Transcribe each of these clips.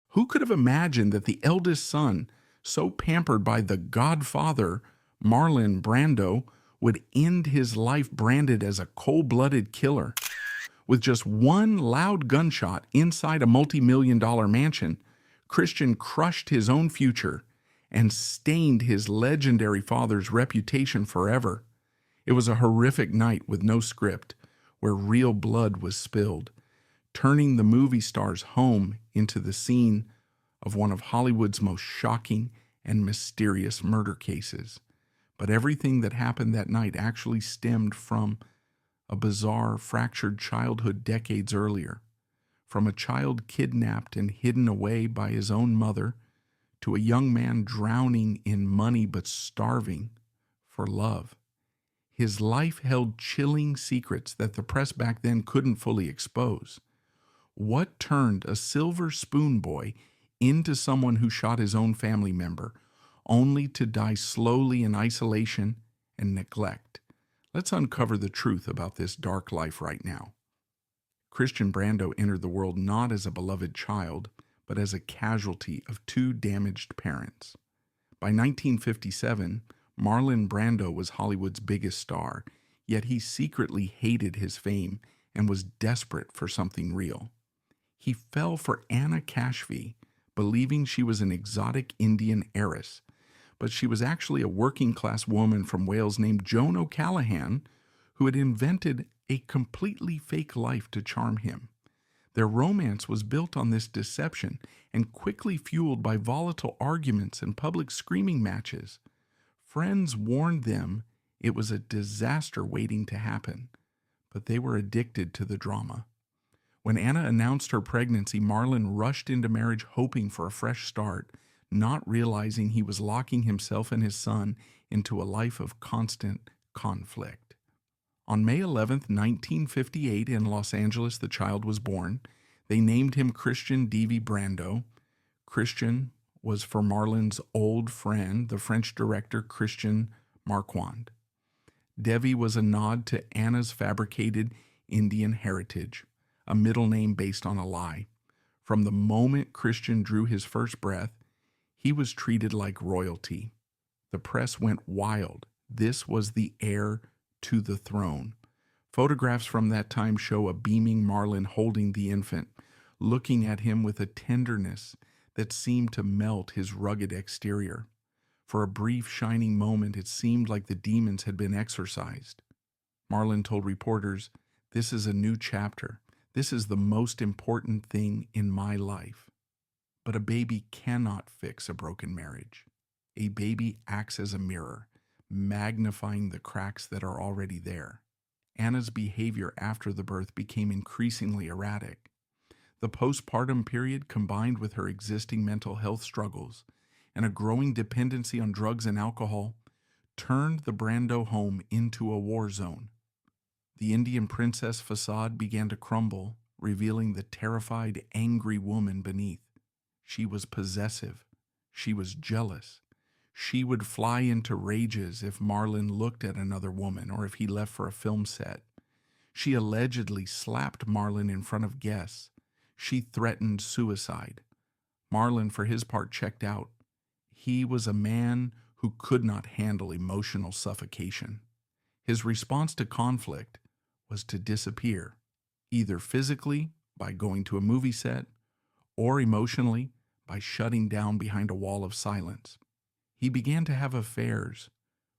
Who could have imagined that the eldest son, so pampered by the godfather, Marlon Brando, would end his life branded as a cold-blooded killer? With just one loud gunshot inside a multi-million-dollar mansion, Christian crushed his own future and stained his legendary father's reputation forever. It was a horrific night with no script, where real blood was spilled, turning the movie star's home into the scene of one of Hollywood's most shocking and mysterious murder cases. But everything that happened that night actually stemmed from a bizarre, fractured childhood decades earlier. From a child kidnapped and hidden away by his own mother, to a young man drowning in money but starving for love. His life held chilling secrets that the press back then couldn't fully expose. What turned a silver spoon boy into someone who shot his own family member, only to die slowly in isolation and neglect? Let's uncover the truth about this dark life right now. Christian Brando entered the world not as a beloved child, but as a casualty of two damaged parents. By 1957, Marlon Brando was Hollywood's biggest star, yet he secretly hated his fame and was desperate for something real. He fell for Anna Cashvey, believing she was an exotic Indian heiress, but she was actually a working-class woman from Wales named Joan O'Callahan, who had invented a completely fake life to charm him. Their romance was built on this deception and quickly fueled by volatile arguments and public screaming matches. Friends warned them it was a disaster waiting to happen, but they were addicted to the drama. When Anna announced her pregnancy, Marlon rushed into marriage hoping for a fresh start, not realizing he was locking himself and his son into a life of constant conflict. On May 11, 1958, in Los Angeles, the child was born. They named him Christian D.V. Brando. Christian was for Marlon's old friend, the French director Christian Marquand. Devi was a nod to Anna's fabricated Indian heritage, a middle name based on a lie. From the moment Christian drew his first breath, he was treated like royalty. The press went wild. This was the heir to the throne. Photographs from that time show a beaming Marlon holding the infant, looking at him with a tenderness that seemed to melt his rugged exterior. For a brief, shining moment, it seemed like the demons had been exorcised. Marlon told reporters, "This is a new chapter. This is the most important thing in my life." But a baby cannot fix a broken marriage. A baby acts as a mirror, magnifying the cracks that are already there. Anna's behavior after the birth became increasingly erratic. The postpartum period, combined with her existing mental health struggles and a growing dependency on drugs and alcohol, turned the Brando home into a war zone. The Indian princess facade began to crumble, revealing the terrified, angry woman beneath. She was possessive. She was jealous. She would fly into rages if Marlon looked at another woman or if he left for a film set. She allegedly slapped Marlon in front of guests. She threatened suicide. Marlon, for his part, checked out. He was a man who could not handle emotional suffocation. His response to conflict was to disappear, either physically by going to a movie set or emotionally by shutting down behind a wall of silence. He began to have affairs,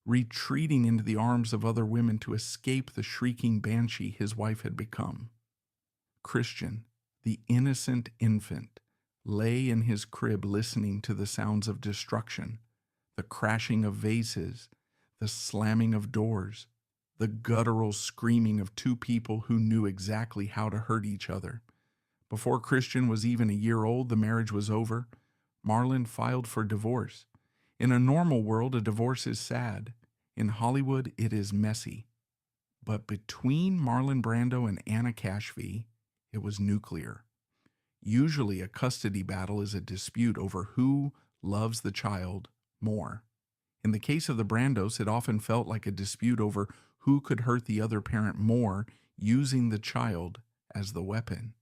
retreating into the arms of other women to escape the shrieking banshee his wife had become. Christian, the innocent infant, lay in his crib listening to the sounds of destruction, the crashing of vases, the slamming of doors, the guttural screaming of two people who knew exactly how to hurt each other. Before Christian was even a year old, the marriage was over. Marlon filed for divorce. In a normal world, a divorce is sad. In Hollywood, it is messy. But between Marlon Brando and Anna Cashvey, it was nuclear. Usually, a custody battle is a dispute over who loves the child more. In the case of the Brandos, it often felt like a dispute over who could hurt the other parent more, using the child as the weapon.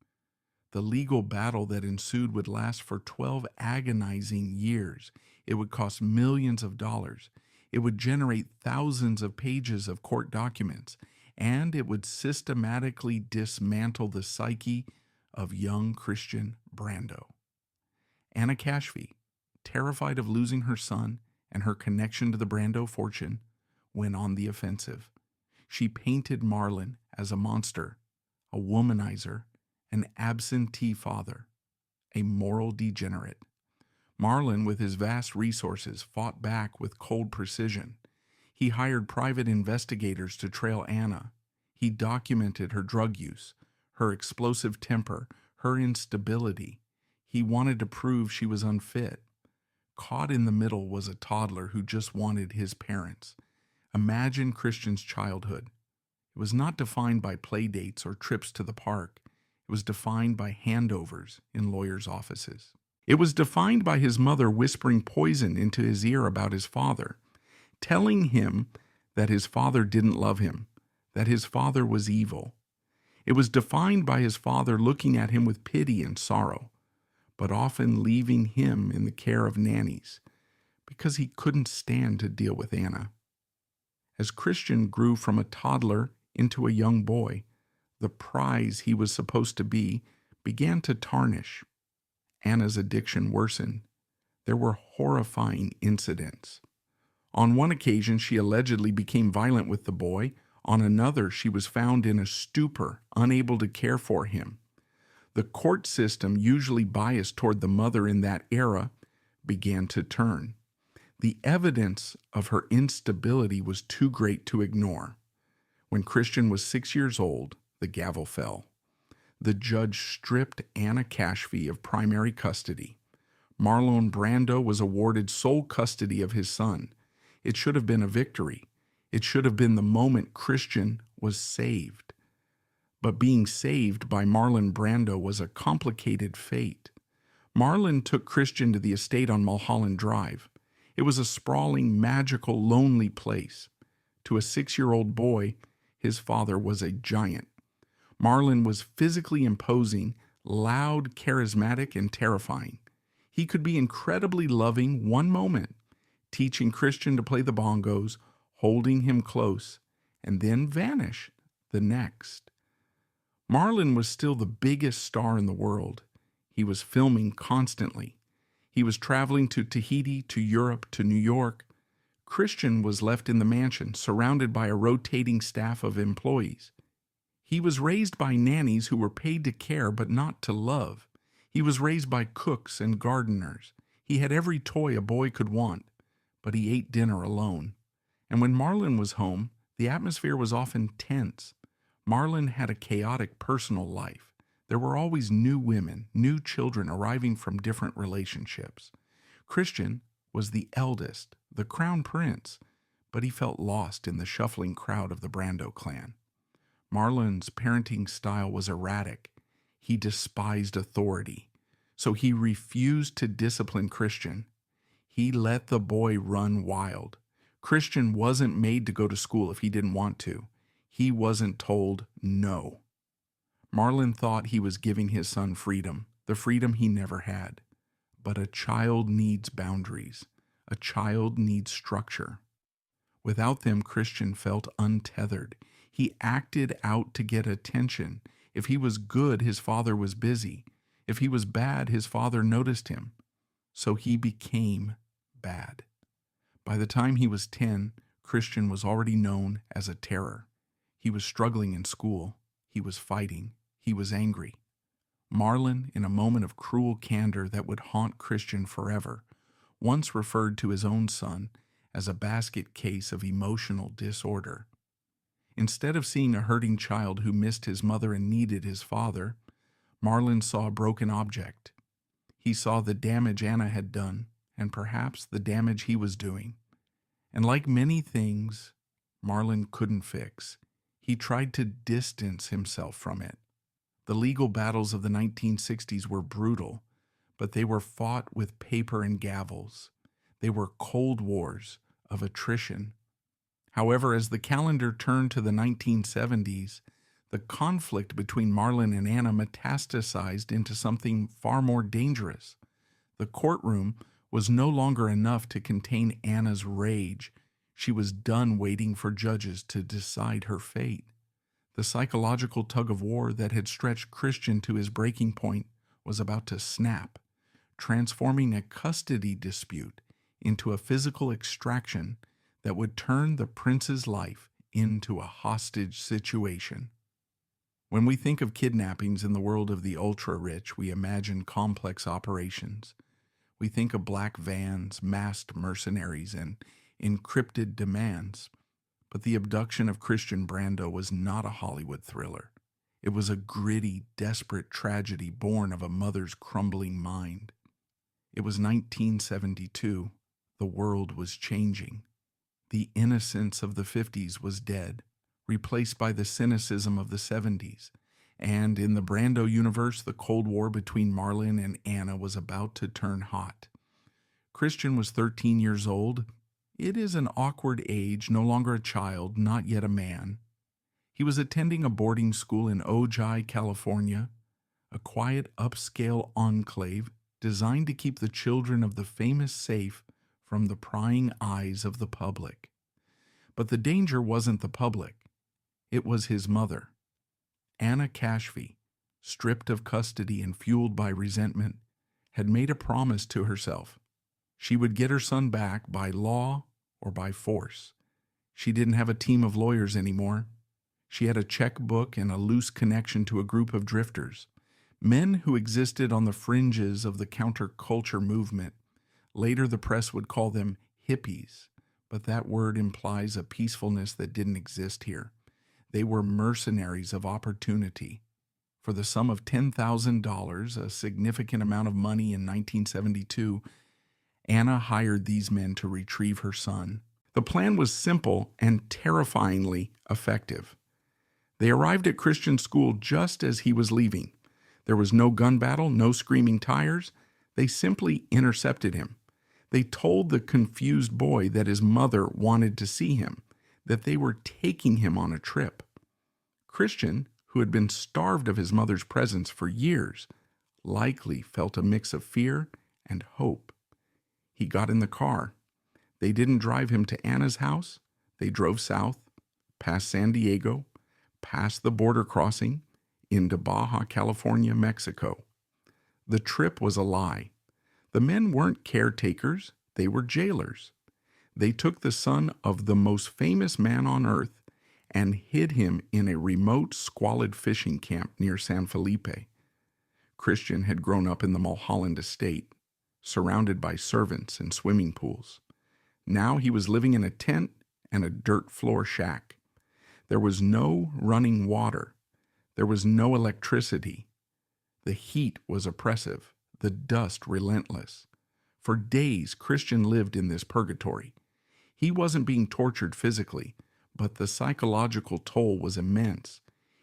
The legal battle that ensued would last for 12 agonizing years. It would cost millions of dollars. It would generate thousands of pages of court documents, and it would systematically dismantle the psyche of young Christian Brando. Anna Cashby, terrified of losing her son and her connection to the Brando fortune, went on the offensive. She painted Marlon as a monster, a womanizer, an absentee father, a moral degenerate. Marlon, with his vast resources, fought back with cold precision. He hired private investigators to trail Anna. He documented her drug use, her explosive temper, her instability. He wanted to prove she was unfit. Caught in the middle was a toddler who just wanted his parents. Imagine Christian's childhood. It was not defined by play dates or trips to the park. It was defined by handovers in lawyers' offices. It was defined by his mother whispering poison into his ear about his father, telling him that his father didn't love him, that his father was evil. It was defined by his father looking at him with pity and sorrow, but often leaving him in the care of nannies because he couldn't stand to deal with Anna. As Christian grew from a toddler into a young boy, the prize he was supposed to be began to tarnish. Anna's addiction worsened. There were horrifying incidents. On one occasion, she allegedly became violent with the boy. On another, she was found in a stupor, unable to care for him. The court system, usually biased toward the mother in that era, began to turn. The evidence of her instability was too great to ignore. When Christian was 6 years old, the gavel fell. The judge stripped Anna Cashby of primary custody. Marlon Brando was awarded sole custody of his son. It should have been a victory. It should have been the moment Christian was saved. But being saved by Marlon Brando was a complicated fate. Marlon took Christian to the estate on Mulholland Drive. It was a sprawling, magical, lonely place. To a 6-year-old boy, his father was a giant. Marlon was physically imposing, loud, charismatic, and terrifying. He could be incredibly loving one moment, teaching Christian to play the bongos, holding him close, and then vanish the next. Marlon was still the biggest star in the world. He was filming constantly. He was traveling to Tahiti, to Europe, to New York. Christian was left in the mansion, surrounded by a rotating staff of employees. He was raised by nannies who were paid to care but not to love. He was raised by cooks and gardeners. He had every toy a boy could want, but he ate dinner alone. And when Marlon was home, the atmosphere was often tense. Marlon had a chaotic personal life. There were always new women, new children arriving from different relationships. Christian was the eldest, the crown prince, but he felt lost in the shuffling crowd of the Brando clan. Marlon's parenting style was erratic. He despised authority, so he refused to discipline Christian. He let the boy run wild. Christian wasn't made to go to school if he didn't want to. He wasn't told no. Marlon thought he was giving his son freedom, the freedom he never had. But a child needs boundaries. A child needs structure. Without them, Christian felt untethered. He acted out to get attention. If he was good, his father was busy. If he was bad, his father noticed him. So he became bad. By the time he was 10, Christian was already known as a terror. He was struggling in school. He was fighting. He was angry. Marlon, in a moment of cruel candor that would haunt Christian forever, once referred to his own son as a basket case of emotional disorder. Instead of seeing a hurting child who missed his mother and needed his father, Marlon saw a broken object. He saw the damage Anna had done, and perhaps the damage he was doing. And like many things Marlon couldn't fix, he tried to distance himself from it. The legal battles of the 1960s were brutal, but they were fought with paper and gavels. They were cold wars of attrition. However, as the calendar turned to the 1970s, The conflict between Marlon and Anna metastasized into something far more dangerous. The courtroom was no longer enough to contain Anna's rage. She was done waiting for judges to decide her fate. The psychological tug-of-war that had stretched Christian to his breaking point was about to snap, transforming a custody dispute into a physical extraction that would turn the prince's life into a hostage situation. When we think of kidnappings in the world of the ultra-rich, we imagine complex operations. We think of black vans, masked mercenaries, and encrypted demands. But the abduction of Christian Brando was not a Hollywood thriller. It was a gritty, desperate tragedy born of a mother's crumbling mind. It was 1972. The world was changing. The innocence of the 50s was dead, replaced by the cynicism of the 70s. And in the Brando universe, the Cold War between Marlon and Anna was about to turn hot. Christian was 13 years old. It is an awkward age, no longer a child, not yet a man. He was attending a boarding school in Ojai, California, a quiet upscale enclave designed to keep the children of the famous safe from the prying eyes of the public. But the danger wasn't the public. It was his mother. Anna Kashfi, stripped of custody and fueled by resentment, had made a promise to herself. She would get her son back by law or by force. She didn't have a team of lawyers anymore. She had a checkbook and a loose connection to a group of drifters, men who existed on the fringes of the counterculture movement. Later the press would call them hippies, but that word implies a peacefulness that didn't exist here. They were mercenaries of opportunity. For the sum of $10,000, a significant amount of money in 1972, Anna hired these men to retrieve her son. The plan was simple and terrifyingly effective. They arrived at Christian school just as he was leaving. There was no gun battle, no screaming tires. They simply intercepted him. They told the confused boy that his mother wanted to see him, that they were taking him on a trip. Christian, who had been starved of his mother's presence for years, likely felt a mix of fear and hope. He got in the car. They didn't drive him to Anna's house. They drove south, past San Diego, past the border crossing, into Baja California, Mexico. The trip was a lie. The men weren't caretakers, they were jailers. They took the son of the most famous man on earth and hid him in a remote, squalid fishing camp near San Felipe. Christian had grown up in the Mulholland estate, surrounded by servants and swimming pools. Now he was living in a tent and a dirt floor shack. There was no running water. There was no electricity. The heat was oppressive, the dust relentless. For days, Christian lived in this purgatory. He wasn't being tortured physically, but the psychological toll was immense.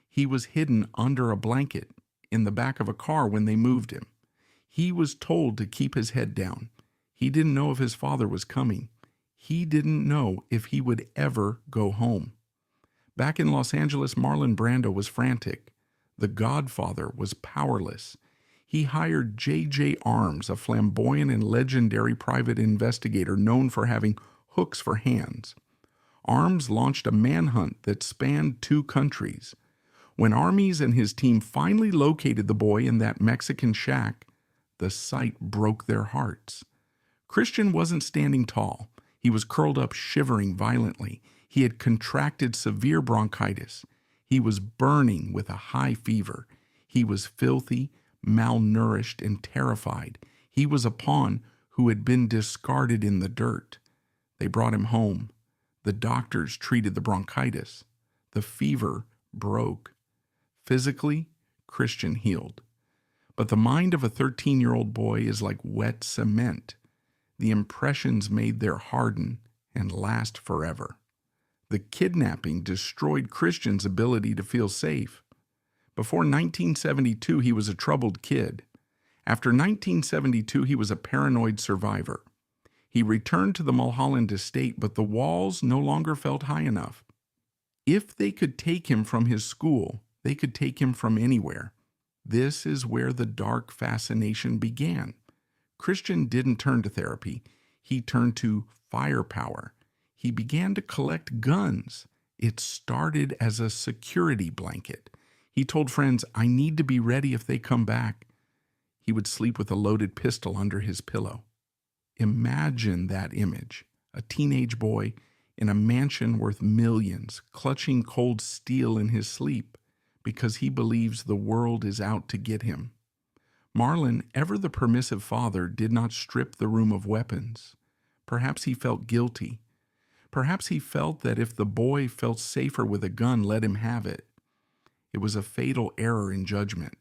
He was hidden under a blanket in the back of a car when they moved him. He was told to keep his head down. He didn't know if his father was coming. He didn't know if he would ever go home. Back in Los Angeles, Marlon Brando was frantic. The Godfather was powerless. He hired J.J. Arms, a flamboyant and legendary private investigator known for having hooks for hands. Arms launched a manhunt that spanned 2 countries. When Armies and his team finally located the boy in that Mexican shack, the sight broke their hearts. Christian wasn't standing tall. He was curled up, shivering violently. He had contracted severe bronchitis. He was burning with a high fever. He was filthy, malnourished, and terrified. He was a pawn who had been discarded in the dirt. They brought him home. The doctors treated the bronchitis. The fever broke. Physically, Christian healed. But the mind of a 13-year-old boy is like wet cement. The impressions made there harden and last forever. The kidnapping destroyed Christian's ability to feel safe. Before 1972, he was a troubled kid. After 1972, he was a paranoid survivor. He returned to the Mulholland estate, but the walls no longer felt high enough. If they could take him from his school, They could take him from anywhere. This is where the dark fascination began. Christian didn't turn to therapy. He turned to firepower. He began to collect guns. It started as a security blanket. He told friends, "I need to be ready if they come back." He would sleep with a loaded pistol under his pillow. Imagine that image. A teenage boy in a mansion worth millions, clutching cold steel in his sleep because he believes the world is out to get him. Marlon, ever the permissive father, did not strip the room of weapons. Perhaps he felt guilty. Perhaps he felt that if the boy felt safer with a gun, let him have it. It was a fatal error in judgment.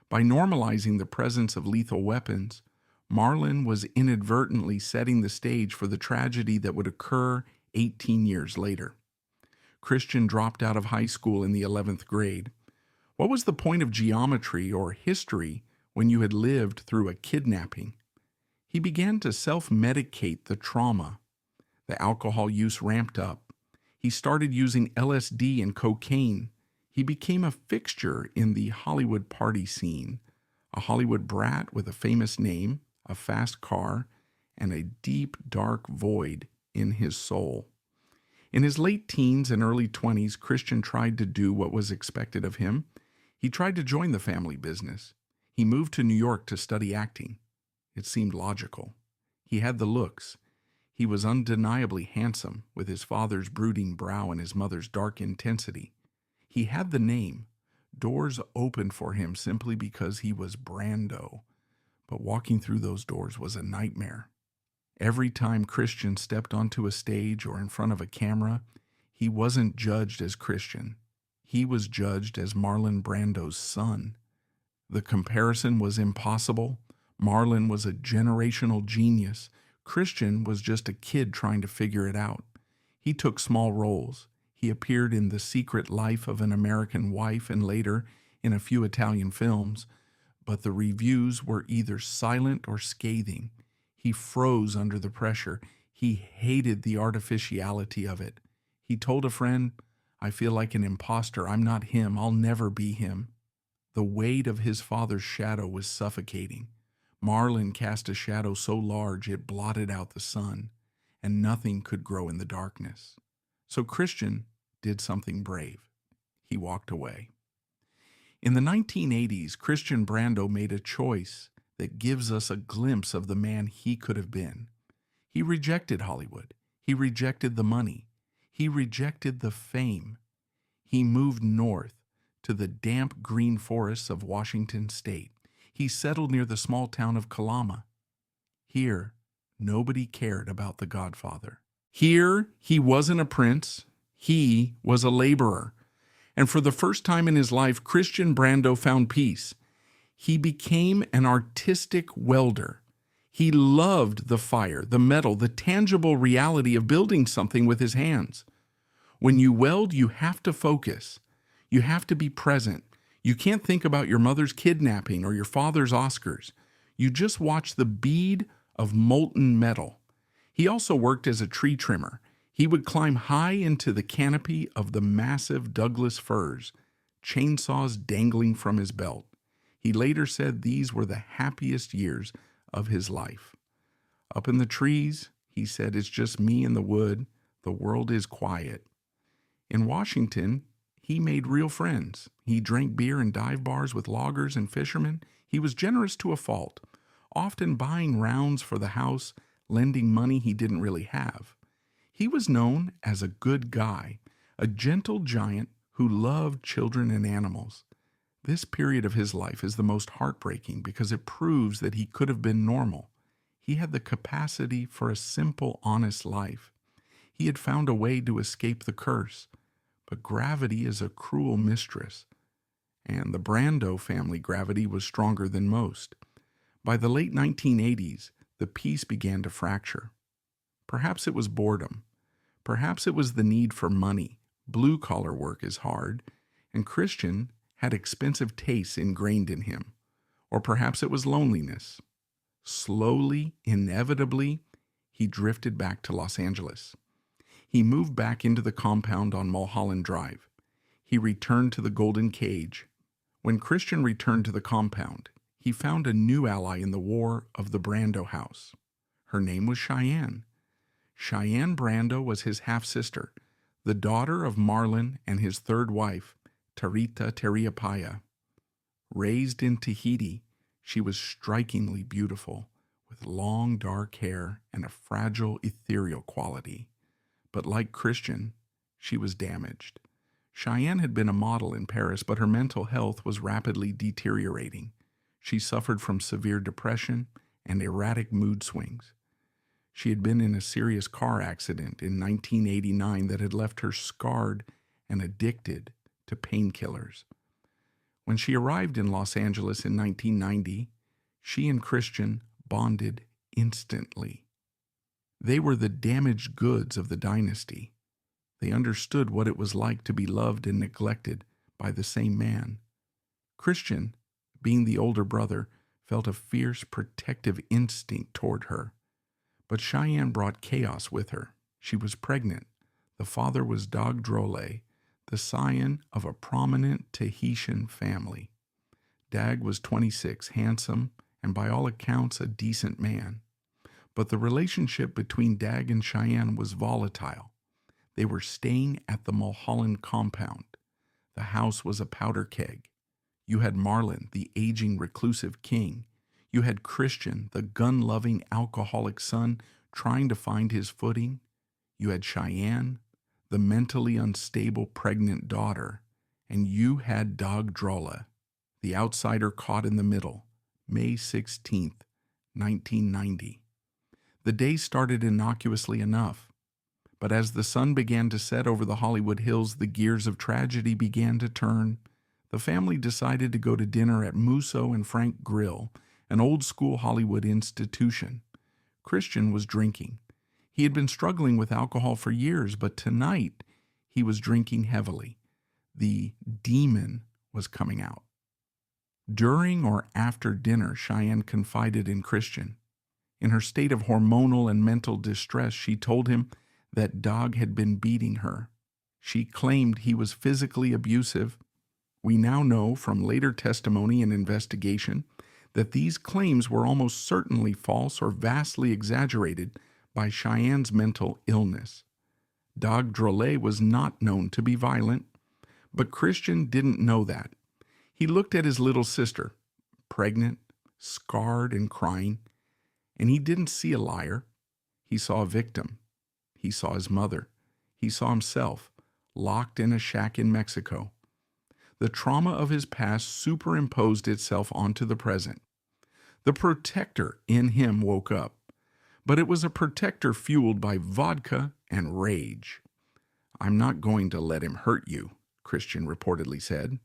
By normalizing the presence of lethal weapons, Marlon was inadvertently setting the stage for the tragedy that would occur 18 years later. Christian dropped out of high school in the 11th grade. What was the point of geometry or history when you had lived through a kidnapping? He began to self-medicate the trauma. The alcohol use ramped up. He started using LSD and cocaine. He became a fixture in the Hollywood party scene, a Hollywood brat with a famous name, a fast car, and a deep, dark void in his soul. In his late teens and early 20s, Christian tried to do what was expected of him. He tried to join the family business. He moved to New York to study acting. It seemed logical. He had the looks. He was undeniably handsome, with his father's brooding brow and his mother's dark intensity. He had the name. Doors opened for him simply because he was Brando. But walking through those doors was a nightmare. Every time Christian stepped onto a stage or in front of a camera, he wasn't judged as Christian. He was judged as Marlon Brando's son. The comparison was impossible. Marlon was a generational genius. Christian was just a kid trying to figure it out. He took small roles. He appeared in The Secret Life of an American Wife and later in a few Italian films, but the reviews were either silent or scathing. He froze under the pressure. He hated the artificiality of it. He told a friend, "I feel like an imposter. I'm not him. I'll never be him." The weight of his father's shadow was suffocating. Marlon cast a shadow so large it blotted out the sun, and nothing could grow in the darkness. So Christian did something brave. He walked away. In the 1980s, Christian Brando made a choice that gives us a glimpse of the man he could have been. He rejected Hollywood. He rejected the money. He rejected the fame. He moved north to the damp green forests of Washington State. He settled near the small town of Kalama. Here, nobody cared about the Godfather. Here, he wasn't a prince. He was a laborer. And for the first time in his life, Christian Brando found peace. He became an artistic welder. He loved the fire, the metal, the tangible reality of building something with his hands. When you weld, you have to focus. You have to be present. You can't think about your mother's kidnapping or your father's Oscars. You just watch the bead of molten metal. He also worked as a tree trimmer. He would climb high into the canopy of the massive Douglas firs, chainsaws dangling from his belt. He later said these were the happiest years of his life. Up in the trees, he said, it's just me and the wood. The world is quiet. In Washington, he made real friends. He drank beer in dive bars with loggers and fishermen. He was generous to a fault, often buying rounds for the house, lending money he didn't really have. He was known as a good guy, a gentle giant who loved children and animals. This period of his life is the most heartbreaking because it proves that he could have been normal. He had the capacity for a simple, honest life. He had found a way to escape the curse. But gravity is a cruel mistress, and the Brando family gravity was stronger than most. By the late 1980s, the peace began to fracture. Perhaps it was boredom. Perhaps it was the need for money. Blue-collar work is hard, and Christian had expensive tastes ingrained in him. Or perhaps it was loneliness. Slowly, inevitably, he drifted back to Los Angeles. He moved back into the compound on Mulholland Drive. he returned to the golden cage. When Christian returned to the compound, he found a new ally in the war of the Brando house. Her name was Cheyenne. Cheyenne Brando was his half-sister, the daughter of Marlon and his third wife, Tarita Teriapaya. Raised in Tahiti, she was strikingly beautiful, with long dark hair and a fragile, ethereal quality. But like Christian, she was damaged. Cheyenne had been a model in Paris, but her mental health was rapidly deteriorating. She suffered from severe depression and erratic mood swings. She had been in a serious car accident in 1989 that had left her scarred and addicted to painkillers. When she arrived in Los Angeles in 1990, she and Christian bonded instantly. They were the damaged goods of the dynasty. They understood what it was like to be loved and neglected by the same man. Christian, being the older brother, felt a fierce protective instinct toward her. But Cheyenne brought chaos with her. She was pregnant. The father was Dag Drole, the scion of a prominent Tahitian family. Dag was 26, handsome, and by all accounts a decent man. But the relationship between Dag and Cheyenne was volatile. They were staying at the Mulholland compound. The house was a powder keg. You had Marlon, the aging reclusive king. You had Christian, the gun-loving alcoholic son, trying to find his footing. You had Cheyenne, the mentally unstable pregnant daughter. And you had Dag Drole, the outsider caught in the middle, May 16th, 1990. The day started innocuously enough. But as the sun began to set over the Hollywood Hills, the gears of tragedy began to turn. The family decided to go to dinner at Musso and Frank Grill, an old-school Hollywood institution. Christian was drinking. He had been struggling with alcohol for years, but tonight he was drinking heavily. The demon was coming out. During or after dinner, Cheyenne confided in Christian. In her state of hormonal and mental distress, she told him that Dag had been beating her. She claimed he was physically abusive. We now know from later testimony and investigation that these claims were almost certainly false or vastly exaggerated by Cheyenne's mental illness. Dag Drole was not known to be violent, but Christian didn't know that. He looked at his little sister, pregnant, scarred, and crying, and he didn't see a liar. He saw a victim. He saw his mother. He saw himself, locked in a shack in Mexico. The trauma of his past superimposed itself onto the present. The protector in him woke up, but it was a protector fueled by vodka and rage. "I'm not going to let him hurt you," Christian reportedly said.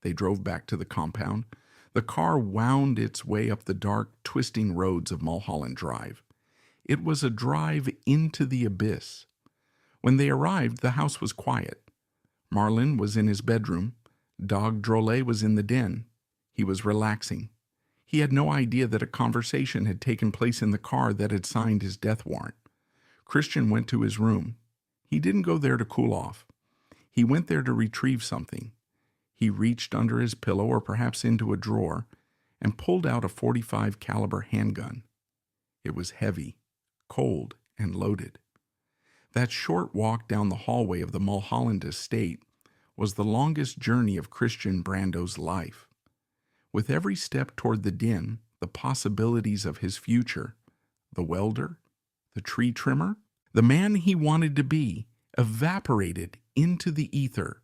They drove back to the compound. The car wound its way up the dark, twisting roads of Mulholland Drive. It was a drive into the abyss. When they arrived, the house was quiet. Marlon was in his bedroom. Dag Drole was in the den. He was relaxing. He had no idea that a conversation had taken place in the car that had signed his death warrant. Christian went to his room. He didn't go there to cool off. He went there to retrieve something. He reached under his pillow or perhaps into a drawer and pulled out a .45 caliber handgun. It was heavy, cold, and loaded. That short walk down the hallway of the Mulholland estate was the longest journey of Christian Brando's life. With every step toward the den, the possibilities of his future, the welder, the tree trimmer, the man he wanted to be, evaporated into the ether.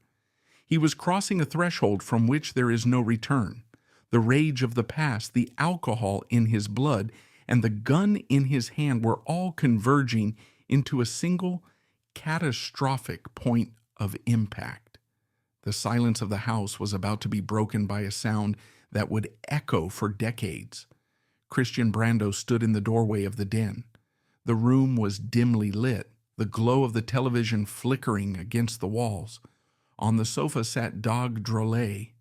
He was crossing a threshold from which there is no return. The rage of the past, the alcohol in his blood, and the gun in his hand were all converging into a single catastrophic point of impact. The silence of the house was about to be broken by a sound that would echo for decades. Christian Brando stood in the doorway of the den. The room was dimly lit, the glow of the television flickering against the walls. On the sofa sat Dag Drole.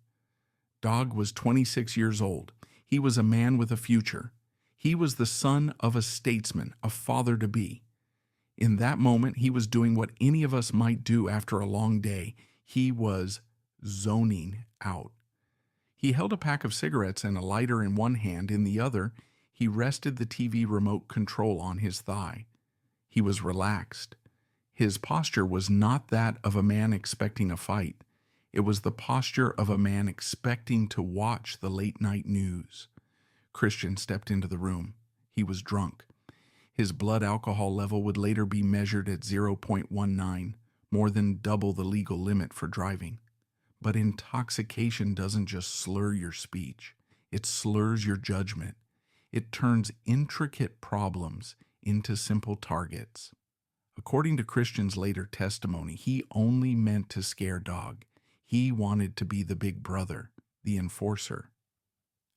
Dag was 26 years old. He was a man with a future. He was the son of a statesman, a father-to-be. In that moment, he was doing what any of us might do after a long day. He was zoning out. He held a pack of cigarettes and a lighter in one hand. In the other, he rested the TV remote control on his thigh. He was relaxed. His posture was not that of a man expecting a fight. It was the posture of a man expecting to watch the late-night news. Christian stepped into the room. He was drunk. His blood alcohol level would later be measured at 0.19, more than double the legal limit for driving. But intoxication doesn't just slur your speech. It slurs your judgment. It turns intricate problems into simple targets. According to Christian's later testimony, he only meant to scare Dog. He wanted to be the big brother, the enforcer.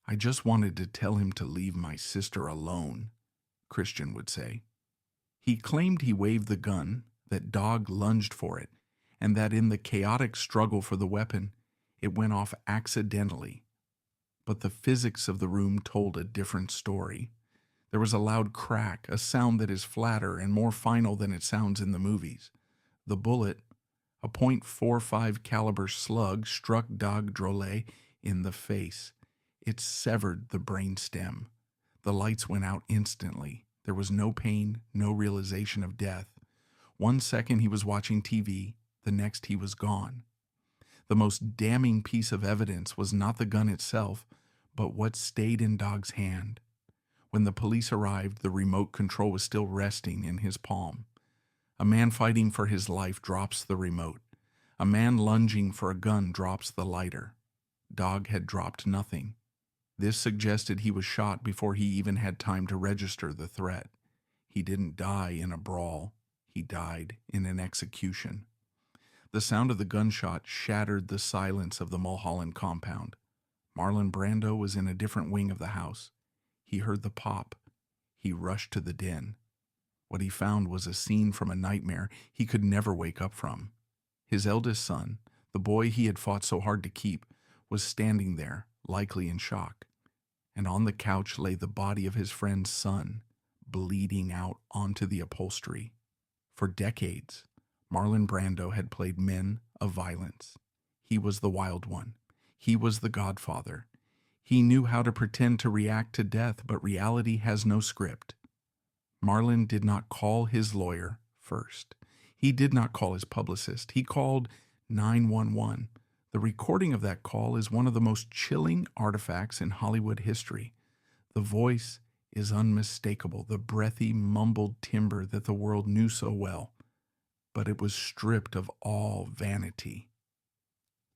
"I just wanted to tell him to leave my sister alone," Christian would say. He claimed he waved the gun, that Dog lunged for it, and that in the chaotic struggle for the weapon, it went off accidentally. But the physics of the room told a different story. There was a loud crack, a sound that is flatter and more final than it sounds in the movies. The bullet, a .45 caliber slug, struck Dag Drolet in the face. It severed the brainstem. The lights went out instantly. There was no pain, no realization of death. 1 second he was watching TV, the next he was gone. The most damning piece of evidence was not the gun itself, but what stayed in Dog's hand. When the police arrived, the remote control was still resting in his palm. A man fighting for his life drops the remote. A man lunging for a gun drops the lighter. Dog had dropped nothing. This suggested he was shot before he even had time to register the threat. He didn't die in a brawl. He died in an execution. The sound of the gunshot shattered the silence of the Mulholland compound. Marlon Brando was in a different wing of the house. He heard the pop. He rushed to the den. What he found was a scene from a nightmare he could never wake up from. His eldest son, the boy he had fought so hard to keep, was standing there, likely in shock. And on the couch lay the body of his friend's son, bleeding out onto the upholstery. For decades, Marlon Brando had played men of violence. He was the wild one. He was the godfather. He knew how to pretend to react to death, but reality has no script. Marlon did not call his lawyer first. He did not call his publicist. He called 911. The recording of that call is one of the most chilling artifacts in Hollywood history. The voice is unmistakable, the breathy, mumbled timbre that the world knew so well. But it was stripped of all vanity.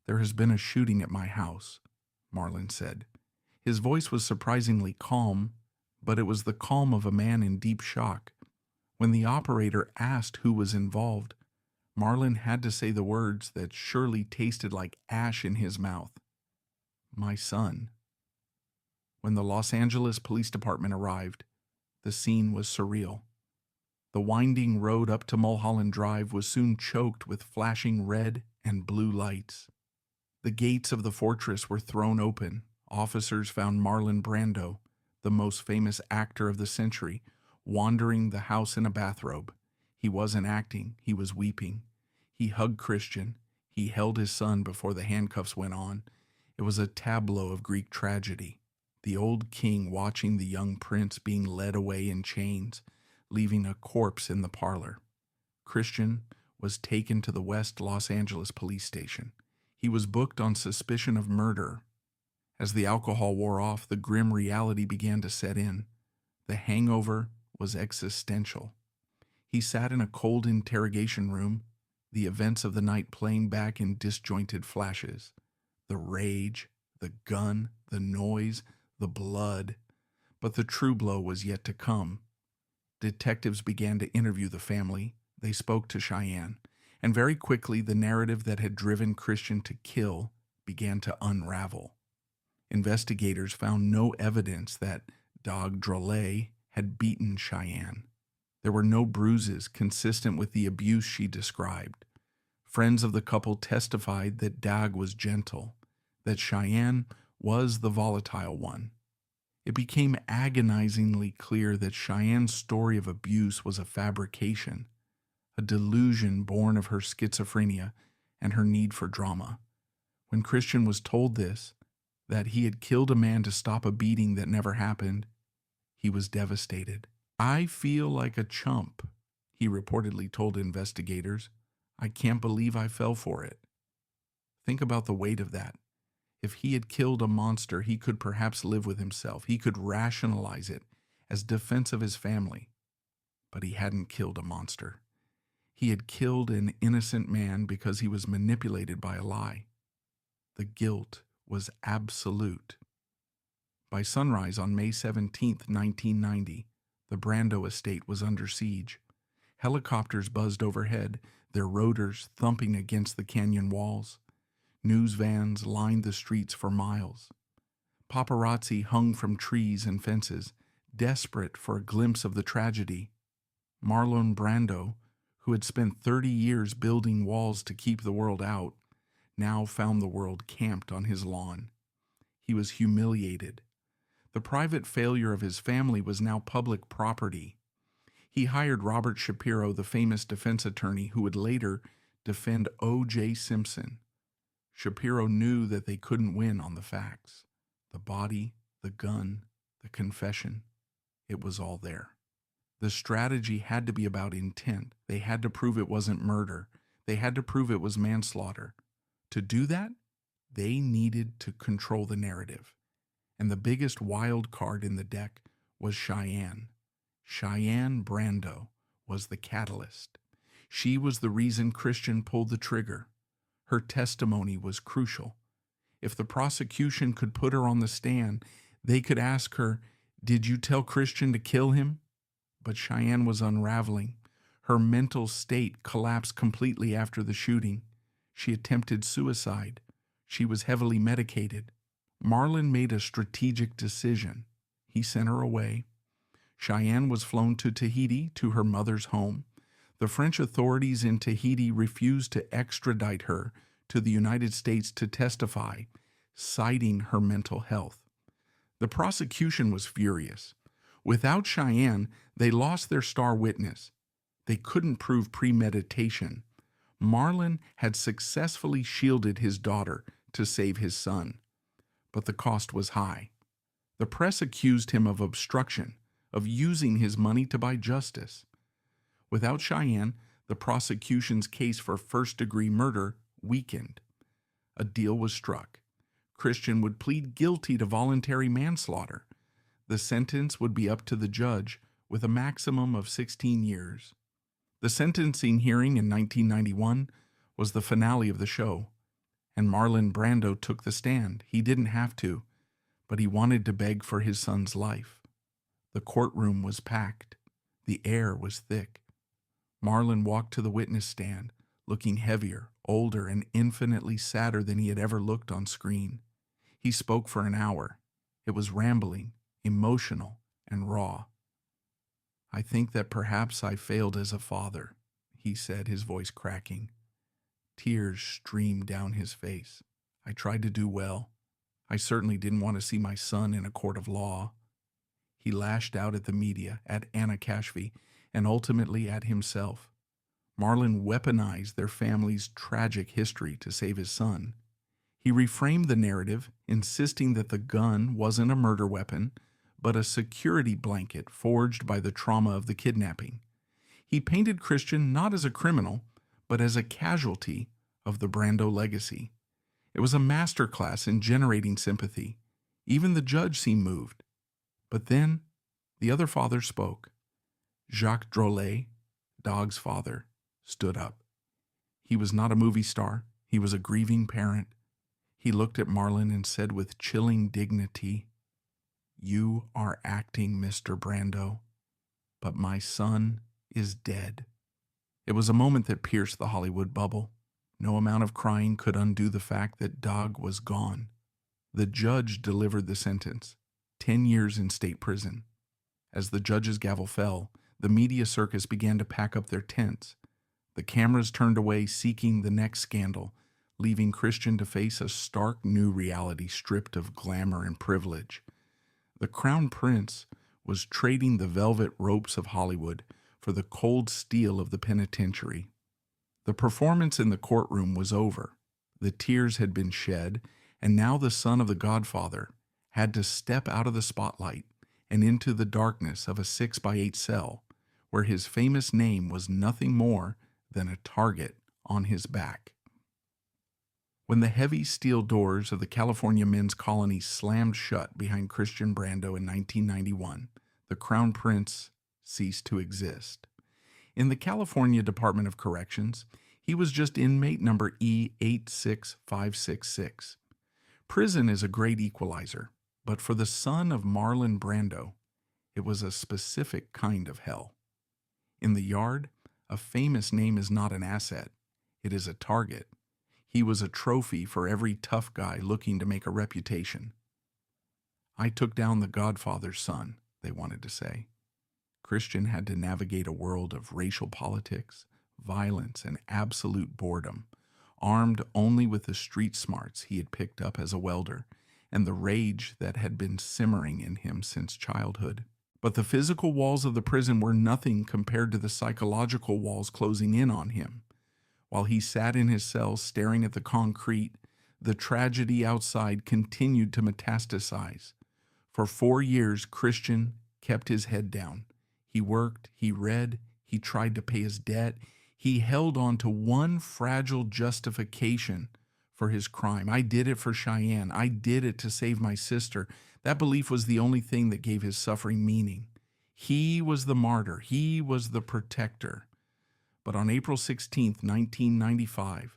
"There has been a shooting at my house," Marlon said. His voice was surprisingly calm, but it was the calm of a man in deep shock. When the operator asked who was involved, Marlon had to say the words that surely tasted like ash in his mouth. "My son." When the Los Angeles Police Department arrived, the scene was surreal. The winding road up to Mulholland Drive was soon choked with flashing red and blue lights. The gates of the fortress were thrown open. Officers found Marlon Brando, the most famous actor of the century, wandering the house in a bathrobe. He wasn't acting, he was weeping. He hugged Christian. He held his son before the handcuffs went on. It was a tableau of Greek tragedy. The old king watching the young prince being led away in chains, leaving a corpse in the parlor. Christian was taken to the West Los Angeles police station. He was booked on suspicion of murder. As the alcohol wore off, the grim reality began to set in. The hangover was existential. He sat in a cold interrogation room, the events of the night playing back in disjointed flashes. The rage, the gun, the noise, the blood. But the true blow was yet to come. Detectives began to interview the family. They spoke to Cheyenne. And very quickly, the narrative that had driven Christian to kill began to unravel. Investigators found no evidence that Dag Drolet had beaten Cheyenne. There were no bruises consistent with the abuse she described. Friends of the couple testified that Dag was gentle, that Cheyenne was the volatile one. It became agonizingly clear that Cheyenne's story of abuse was a fabrication, a delusion born of her schizophrenia and her need for drama. When Christian was told this, that he had killed a man to stop a beating that never happened, he was devastated. "I feel like a chump," he reportedly told investigators. "I can't believe I fell for it." Think about the weight of that. If he had killed a monster, he could perhaps live with himself. He could rationalize it as defense of his family. But he hadn't killed a monster. He had killed an innocent man because he was manipulated by a lie. The guilt was absolute. By sunrise on May 17, 1990, the Brando estate was under siege. Helicopters buzzed overhead, their rotors thumping against the canyon walls. News vans lined the streets for miles. Paparazzi hung from trees and fences, desperate for a glimpse of the tragedy. Marlon Brando, who had spent 30 years building walls to keep the world out, now found the world camped on his lawn. He was humiliated. The private failure of his family was now public property. He hired Robert Shapiro, the famous defense attorney who would later defend O.J. Simpson. Shapiro knew that they couldn't win on the facts. The body, the gun, the confession, it was all there. The strategy had to be about intent. They had to prove it wasn't murder. They had to prove it was manslaughter. To do that, they needed to control the narrative. And the biggest wild card in the deck was Cheyenne. Cheyenne Brando was the catalyst. She was the reason Christian pulled the trigger. Her testimony was crucial. If the prosecution could put her on the stand, they could ask her, "Did you tell Christian to kill him?" But Cheyenne was unraveling. Her mental state collapsed completely after the shooting. She attempted suicide. She was heavily medicated. Marlon made a strategic decision. He sent her away. Cheyenne was flown to Tahiti, to her mother's home. The French authorities in Tahiti refused to extradite her to the United States to testify, citing her mental health. The prosecution was furious. Without Cheyenne, they lost their star witness. They couldn't prove premeditation. Marlon had successfully shielded his daughter to save his son. But the cost was high. The press accused him of obstruction, of using his money to buy justice. Without Cheyenne, the prosecution's case for first-degree murder weakened. A deal was struck. Christian would plead guilty to voluntary manslaughter. The sentence would be up to the judge, with a maximum of 16 years. The sentencing hearing in 1991 was the finale of the show, and Marlon Brando took the stand. He didn't have to, but he wanted to beg for his son's life. The courtroom was packed. The air was thick. Marlon walked to the witness stand, looking heavier, older, and infinitely sadder than he had ever looked on screen. He spoke for an hour. It was rambling, emotional, and raw. "I think that perhaps I failed as a father," he said, his voice cracking. Tears streamed down his face. "I tried to do well. I certainly didn't want to see my son in a court of law." He lashed out at the media, at Anna Kashfi, and ultimately at himself. Marlon weaponized their family's tragic history to save his son. He reframed the narrative, insisting that the gun wasn't a murder weapon, but a security blanket forged by the trauma of the kidnapping. He painted Christian not as a criminal, but as a casualty of the Brando legacy. It was a masterclass in generating sympathy. Even the judge seemed moved. But then, the other father spoke. Jacques Drolet, Dog's father, stood up. He was not a movie star. He was a grieving parent. He looked at Marlon and said with chilling dignity, "You are acting, Mr. Brando, but my son is dead." It was a moment that pierced the Hollywood bubble. No amount of crying could undo the fact that Dog was gone. The judge delivered the sentence, 10 years in state prison. As the judge's gavel fell, the media circus began to pack up their tents. The cameras turned away, seeking the next scandal, leaving Christian to face a stark new reality stripped of glamour and privilege. The Crown Prince was trading the velvet ropes of Hollywood for the cold steel of the penitentiary. The performance in the courtroom was over. The tears had been shed, and now the son of the Godfather had to step out of the spotlight and into the darkness of a 6x8 cell, where his famous name was nothing more than a target on his back. When the heavy steel doors of the California men's colony slammed shut behind Christian Brando in 1991, the Crown Prince ceased to exist. In the California Department of Corrections, he was just inmate number E86566. Prison is a great equalizer, but for the son of Marlon Brando, it was a specific kind of hell. In the yard, a famous name is not an asset, it is a target. He was a trophy for every tough guy looking to make a reputation. I took down the Godfather's son, they wanted to say. Christian had to navigate a world of racial politics, violence, and absolute boredom, armed only with the street smarts he had picked up as a welder and the rage that had been simmering in him since childhood. But the physical walls of the prison were nothing compared to the psychological walls closing in on him. While he sat in his cell staring at the concrete, the tragedy outside continued to metastasize. For 4 years, Christian kept his head down. He worked, he read, he tried to pay his debt. He held on to one fragile justification for his crime. I did it for Cheyenne. I did it to save my sister. That belief was the only thing that gave his suffering meaning. He was the martyr. He was the protector. But on April 16, 1995,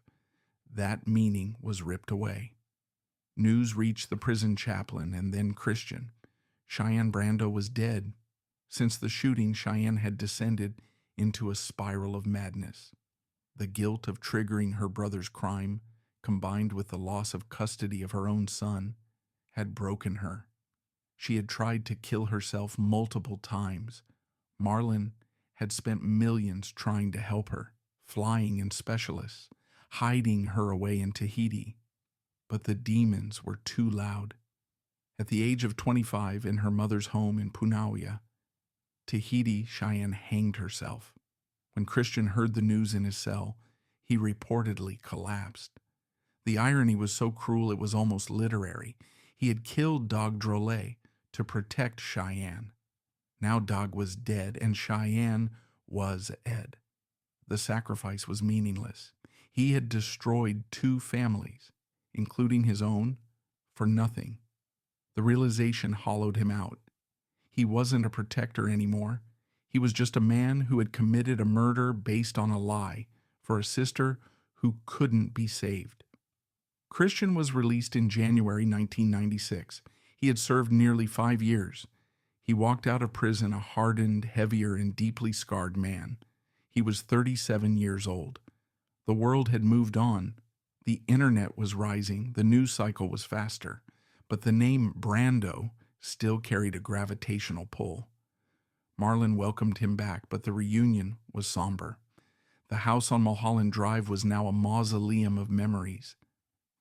that meaning was ripped away. News reached the prison chaplain and then Christian. Cheyenne Brando was dead. Since the shooting, Cheyenne had descended into a spiral of madness. The guilt of triggering her brother's crime, combined with the loss of custody of her own son, had broken her. She had tried to kill herself multiple times. Marlon had spent millions trying to help her, flying in specialists, hiding her away in Tahiti. But the demons were too loud. At the age of 25, in her mother's home in Punauia, Tahiti, Cheyenne hanged herself. When Christian heard the news in his cell, he reportedly collapsed. The irony was so cruel it was almost literary. He had killed Dog Drolet to protect Cheyenne. Now Dog was dead, and Cheyenne was Ed. The sacrifice was meaningless. He had destroyed 2 families, including his own, for nothing. The realization hollowed him out. He wasn't a protector anymore. He was just a man who had committed a murder based on a lie for a sister who couldn't be saved. Christian was released in January 1996. He had served nearly 5 years. He walked out of prison a hardened, heavier, and deeply scarred man. He was 37 years old. The world had moved on. The internet was rising. The news cycle was faster. But the name Brando still carried a gravitational pull. Marlon welcomed him back, but the reunion was somber. The house on Mulholland Drive was now a mausoleum of memories.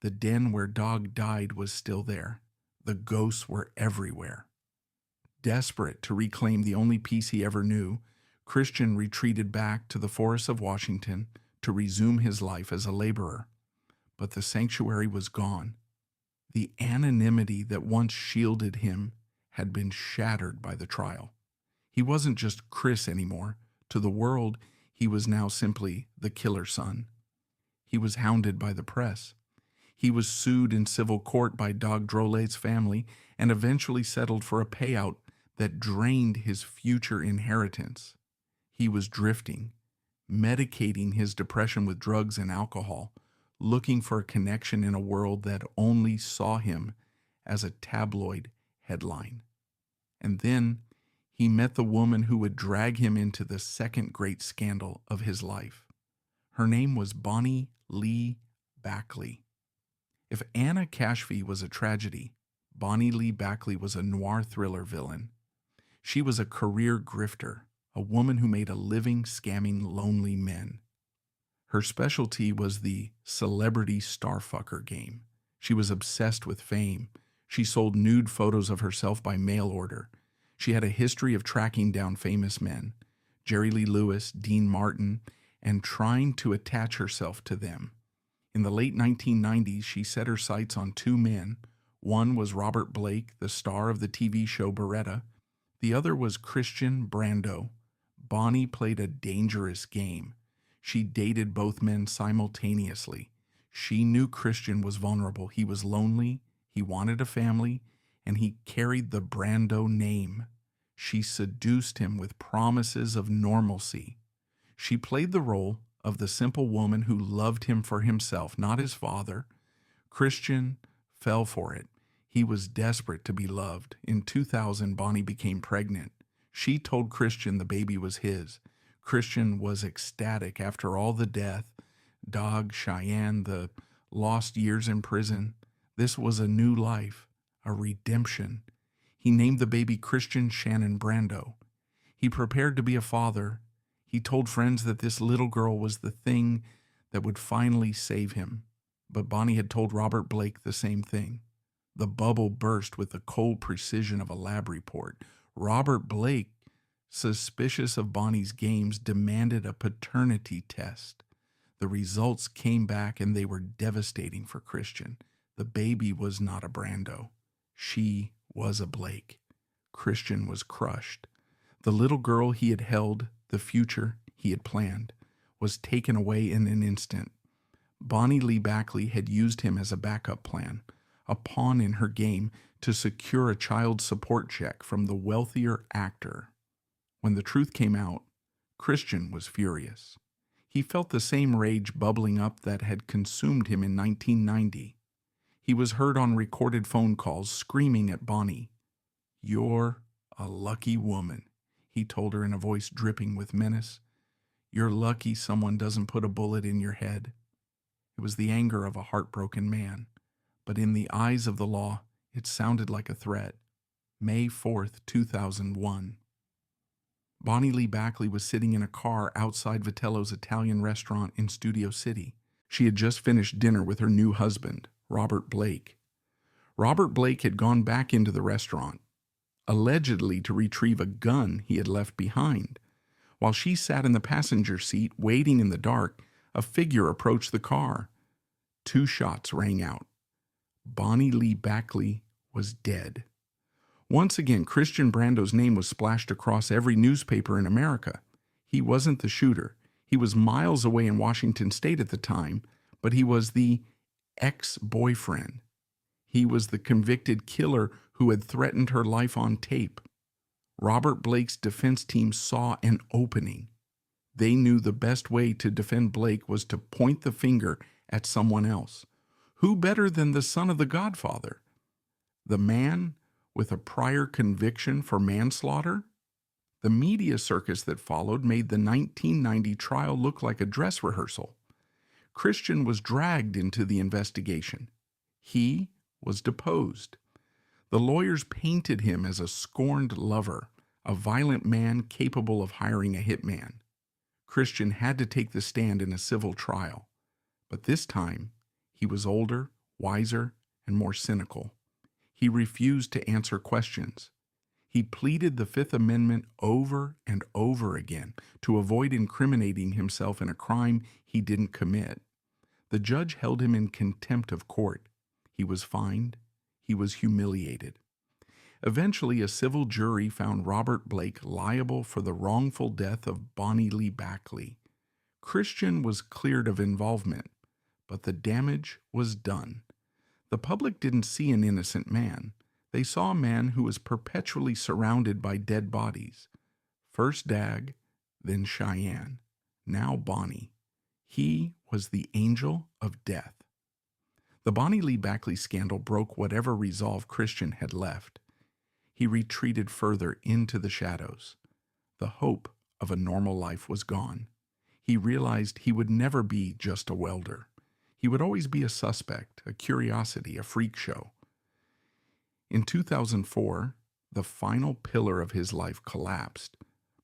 The den where Dog died was still there. The ghosts were everywhere. Desperate to reclaim the only peace he ever knew, Christian retreated back to the forests of Washington to resume his life as a laborer. But the sanctuary was gone. The anonymity that once shielded him had been shattered by the trial. He wasn't just Chris anymore. To the world, he was now simply the killer son. He was hounded by the press. He was sued in civil court by Dog Drolet's family and eventually settled for a payout that drained his future inheritance. He was drifting, medicating his depression with drugs and alcohol, looking for a connection in a world that only saw him as a tabloid headline. And then he met the woman who would drag him into the second great scandal of his life. Her name was Bonnie Lee Backley. If Anna Cashfee was a tragedy, Bonnie Lee Backley was a noir thriller villain. She was a career grifter, a woman who made a living scamming lonely men. Her specialty was the celebrity starfucker game. She was obsessed with fame. She sold nude photos of herself by mail order. She had a history of tracking down famous men, Jerry Lee Lewis, Dean Martin, and trying to attach herself to them. In the late 1990s, she set her sights on two men. One was Robert Blake, the star of the TV show Beretta. The other was Christian Brando. Bonnie played a dangerous game. She dated both men simultaneously. She knew Christian was vulnerable. He was lonely, he wanted a family, and he carried the Brando name. She seduced him with promises of normalcy. She played the role of the simple woman who loved him for himself, not his father. Christian fell for it. He was desperate to be loved. In 2000, Bonnie became pregnant. She told Christian the baby was his. Christian was ecstatic after all the death, Dog, Cheyenne, the lost years in prison. This was a new life, a redemption. He named the baby Christian Shannon Brando. He prepared to be a father. He told friends that this little girl was the thing that would finally save him. But Bonnie had told Robert Blake the same thing. The bubble burst with the cold precision of a lab report. Robert Blake, suspicious of Bonnie's games, demanded a paternity test. The results came back and they were devastating for Christian. The baby was not a Brando. She was a Blake. Christian was crushed. The little girl he had held, the future he had planned, was taken away in an instant. Bonnie Lee Backley had used him as a backup plan, a pawn in her game to secure a child support check from the wealthier actor. When the truth came out, Christian was furious. He felt the same rage bubbling up that had consumed him in 1990. He was heard on recorded phone calls screaming at Bonnie. "You're a lucky woman," he told her in a voice dripping with menace. "You're lucky someone doesn't put a bullet in your head." It was the anger of a heartbroken man, but in the eyes of the law, it sounded like a threat. May 4th, 2001. Bonnie Lee Backley was sitting in a car outside Vitello's Italian restaurant in Studio City. She had just finished dinner with her new husband, Robert Blake. Robert Blake had gone back into the restaurant, allegedly to retrieve a gun he had left behind. While she sat in the passenger seat waiting in the dark, a figure approached the car. 2 shots rang out. Bonnie Lee Backley was dead. Once again, Christian Brando's name was splashed across every newspaper in America. He wasn't the shooter. He was miles away in Washington State at the time, but he was the ex-boyfriend. He was the convicted killer who had threatened her life on tape. Robert Blake's defense team saw an opening. They knew the best way to defend Blake was to point the finger at someone else. Who better than the son of the Godfather? The man with a prior conviction for manslaughter? The media circus that followed made the 1990 trial look like a dress rehearsal. Christian was dragged into the investigation. He was deposed. The lawyers painted him as a scorned lover, a violent man capable of hiring a hitman. Christian had to take the stand in a civil trial, but this time he was older, wiser, and more cynical. He refused to answer questions. He pleaded the Fifth Amendment over and over again to avoid incriminating himself in a crime he didn't commit. The judge held him in contempt of court. He was fined. He was humiliated. Eventually, a civil jury found Robert Blake liable for the wrongful death of Bonnie Lee Backley. Christian was cleared of involvement, but the damage was done. The public didn't see an innocent man. They saw a man who was perpetually surrounded by dead bodies. First Dag, then Cheyenne, now Bonnie. He was the angel of death. The Bonnie Lee Backley scandal broke whatever resolve Christian had left. He retreated further into the shadows. The hope of a normal life was gone. He realized he would never be just a welder. He would always be a suspect, a curiosity, a freak show. In 2004, the final pillar of his life collapsed.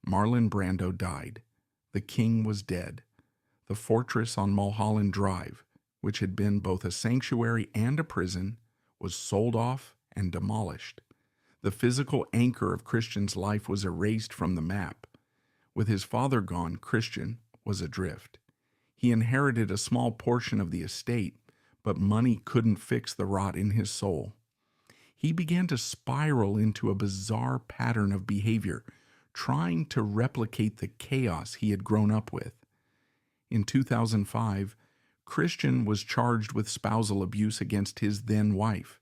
Marlon Brando died. The king was dead. The fortress on Mulholland Drive, which had been both a sanctuary and a prison, was sold off and demolished. The physical anchor of Christian's life was erased from the map. With his father gone, Christian was adrift. He inherited a small portion of the estate, but money couldn't fix the rot in his soul. He began to spiral into a bizarre pattern of behavior, trying to replicate the chaos he had grown up with. In 2005, Christian was charged with spousal abuse against his then wife.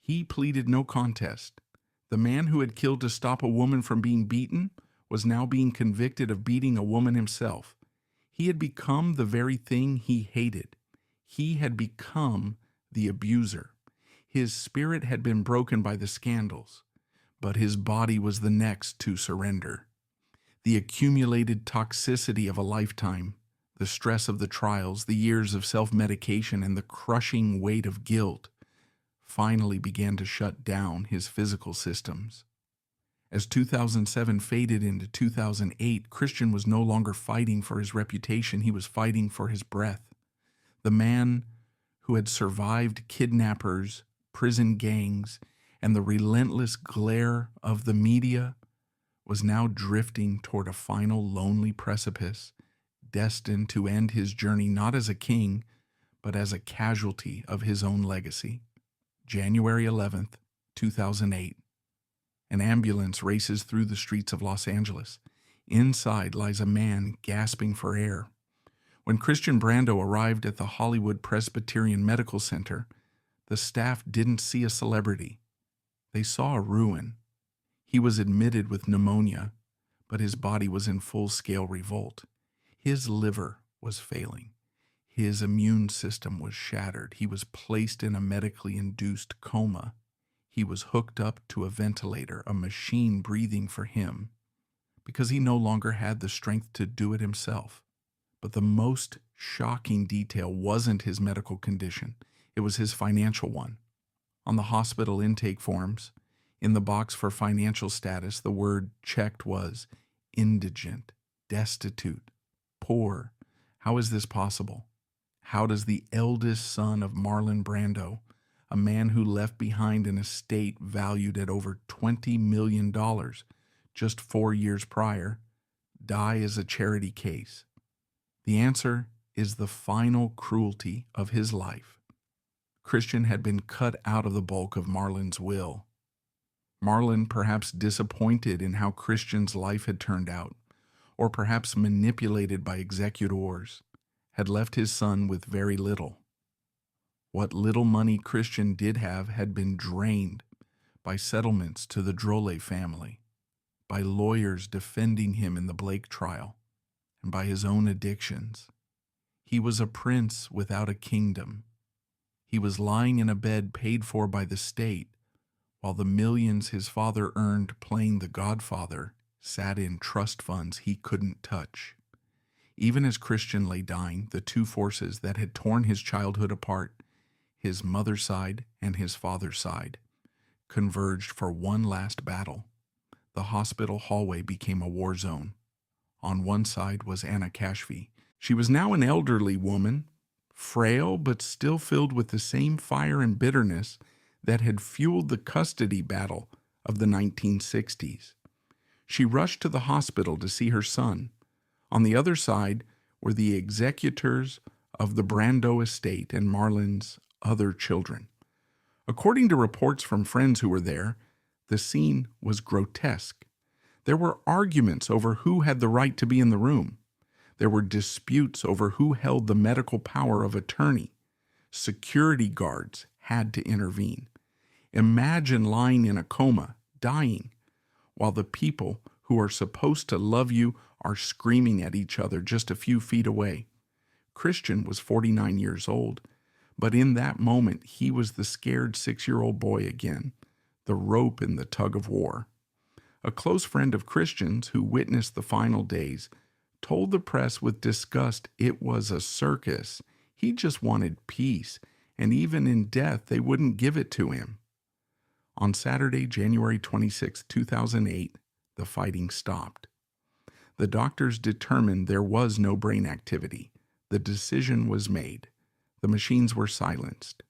He pleaded no contest. The man who had killed to stop a woman from being beaten was now being convicted of beating a woman himself. He had become the very thing he hated. He had become the abuser. His spirit had been broken by the scandals, but his body was the next to surrender. The accumulated toxicity of a lifetime, the stress of the trials, the years of self-medication, and the crushing weight of guilt finally began to shut down his physical systems. As 2007 faded into 2008, Christian was no longer fighting for his reputation, he was fighting for his breath. The man who had survived kidnappers, prison gangs, and the relentless glare of the media was now drifting toward a final lonely precipice, destined to end his journey not as a king, but as a casualty of his own legacy. January 11th, 2008. An ambulance races through the streets of Los Angeles. Inside lies a man gasping for air. When Christian Brando arrived at the Hollywood Presbyterian Medical Center, the staff didn't see a celebrity. They saw a ruin. He was admitted with pneumonia, but his body was in full-scale revolt. His liver was failing. His immune system was shattered. He was placed in a medically induced coma. He was hooked up to a ventilator, a machine breathing for him, because he no longer had the strength to do it himself. But the most shocking detail wasn't his medical condition. It was his financial one. On the hospital intake forms, in the box for financial status, the word checked was indigent, destitute, poor. How is this possible? How does the eldest son of Marlon Brando, a man who left behind an estate valued at over $20 million just 4 years prior, die as a charity case? The answer is the final cruelty of his life. Christian had been cut out of the bulk of Marlon's will. Marlon, perhaps disappointed in how Christian's life had turned out, or perhaps manipulated by executors, had left his son with very little. What little money Christian did have had been drained by settlements to the Drolle family, by lawyers defending him in the Blake trial, and by his own addictions. He was a prince without a kingdom. He was lying in a bed paid for by the state, while the millions his father earned playing the Godfather sat in trust funds he couldn't touch. Even as Christian lay dying, the two forces that had torn his childhood apart, his mother's side and his father's side, converged for one last battle. The hospital hallway became a war zone. On one side was Anna Kashfi. She was now an elderly woman, frail but still filled with the same fire and bitterness that had fueled the custody battle of the 1960s. She rushed to the hospital to see her son. On the other side were the executors of the Brando estate and Marlon's other children. According to reports from friends who were there, the scene was grotesque. There were arguments over who had the right to be in the room. There were disputes over who held the medical power of attorney. Security guards had to intervene. Imagine lying in a coma, dying, while the people who are supposed to love you are screaming at each other just a few feet away. Christian was 49 years old, but in that moment he was the scared 6-year-old boy again, the rope in the tug of war. A close friend of Christian's who witnessed the final days told the press with disgust it was a circus. He just wanted peace, and even in death they wouldn't give it to him. On Saturday, January 26, 2008, the fighting stopped. The doctors determined there was no brain activity. The decision was made. The machines were silenced.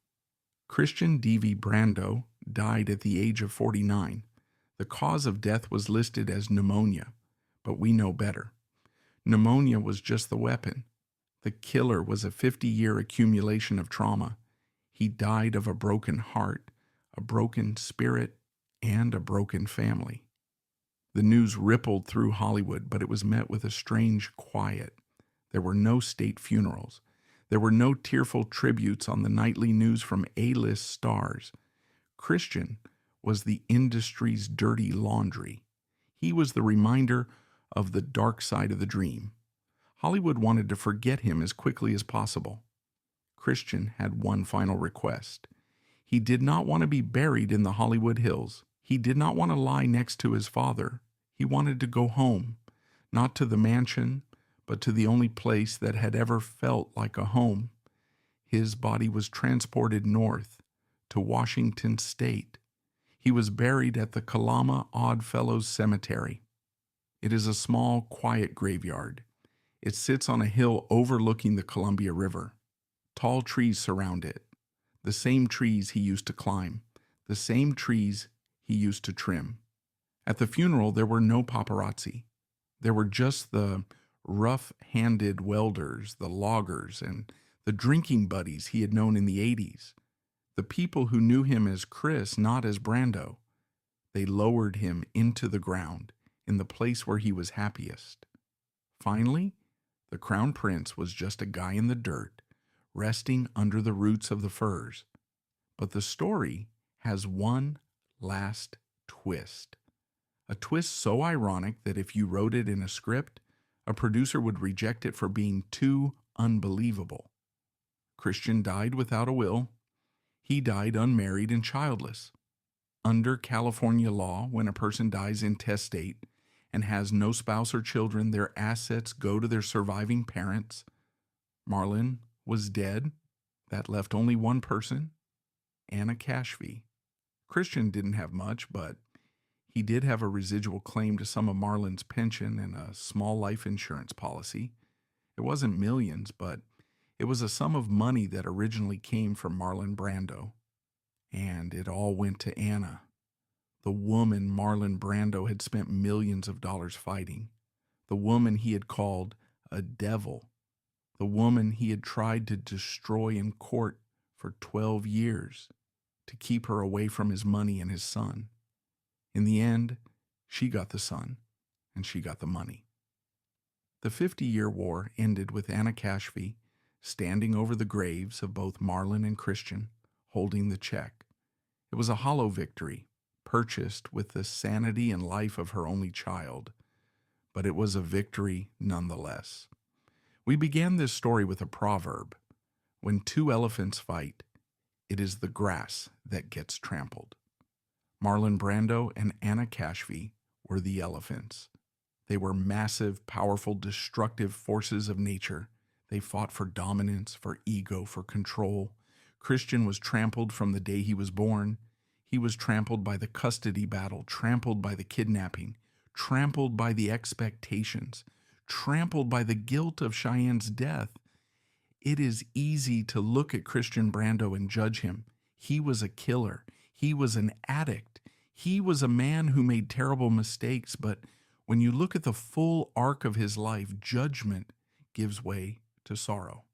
Christian D.V. Brando died at the age of 49. The cause of death was listed as pneumonia, but we know better. Pneumonia was just the weapon. The killer was a 50-year accumulation of trauma. He died of a broken heart, a broken spirit, and a broken family. The news rippled through Hollywood, but it was met with a strange quiet. There were no state funerals. There were no tearful tributes on the nightly news from A-list stars. Christian was the industry's dirty laundry. He was the reminder of the dark side of the dream. Hollywood wanted to forget him as quickly as possible. Christian had one final request. He did not want to be buried in the Hollywood Hills. He did not want to lie next to his father. He wanted to go home, not to the mansion, but to the only place that had ever felt like a home. His body was transported north to Washington State. He was buried at the Kalama Oddfellows Cemetery. It is a small, quiet graveyard. It sits on a hill overlooking the Columbia River. Tall trees surround it, the same trees he used to climb, the same trees he used to trim. At the funeral, there were no paparazzi. There were just the rough-handed welders, the loggers, and the drinking buddies he had known in the 80s. The people who knew him as Chris, not as Brando. They lowered him into the ground, in the place where he was happiest. Finally, the Crown Prince was just a guy in the dirt, resting under the roots of the firs. But the story has one last twist. A twist so ironic that if you wrote it in a script, a producer would reject it for being too unbelievable. Christian died without a will. He died unmarried and childless. Under California law, when a person dies intestate and has no spouse or children, their assets go to their surviving parents. Marlon was dead. That left only one person, Anna Cashby. Christian didn't have much, but he did have a residual claim to some of Marlon's pension and a small life insurance policy. It wasn't millions, but it was a sum of money that originally came from Marlon Brando. And it all went to Anna, the woman Marlon Brando had spent millions of dollars fighting, the woman he had called a devil, the woman he had tried to destroy in court for 12 years to keep her away from his money and his son. In the end, she got the son, and she got the money. The 50-year war ended with Anna Cashby standing over the graves of both Marlon and Christian, holding the check. It was a hollow victory, purchased with the sanity and life of her only child, but it was a victory nonetheless. We began this story with a proverb. When two elephants fight, it is the grass that gets trampled. Marlon Brando and Anna Cashby were the elephants. They were massive, powerful, destructive forces of nature. They fought for dominance, for ego, for control. Christian was trampled from the day he was born. He was trampled by the custody battle, trampled by the kidnapping, trampled by the expectations, trampled by the guilt of Cheyenne's death. It is easy to look at Christian Brando and judge him. He was a killer. He was an addict. He was a man who made terrible mistakes, but when you look at the full arc of his life, judgment gives way to sorrow.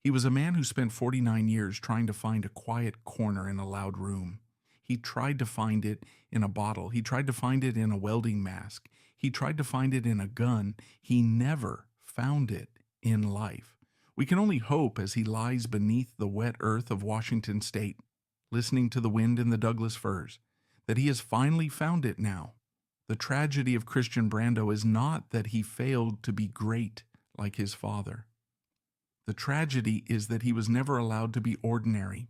He was a man who spent 49 years trying to find a quiet corner in a loud room. He tried to find it in a bottle. He tried to find it in a welding mask. He tried to find it in a gun. He never found it in life. We can only hope as he lies beneath the wet earth of Washington State, listening to the wind in the Douglas firs, that he has finally found it now. The tragedy of Christian Brando is not that he failed to be great like his father. The tragedy is that he was never allowed to be ordinary.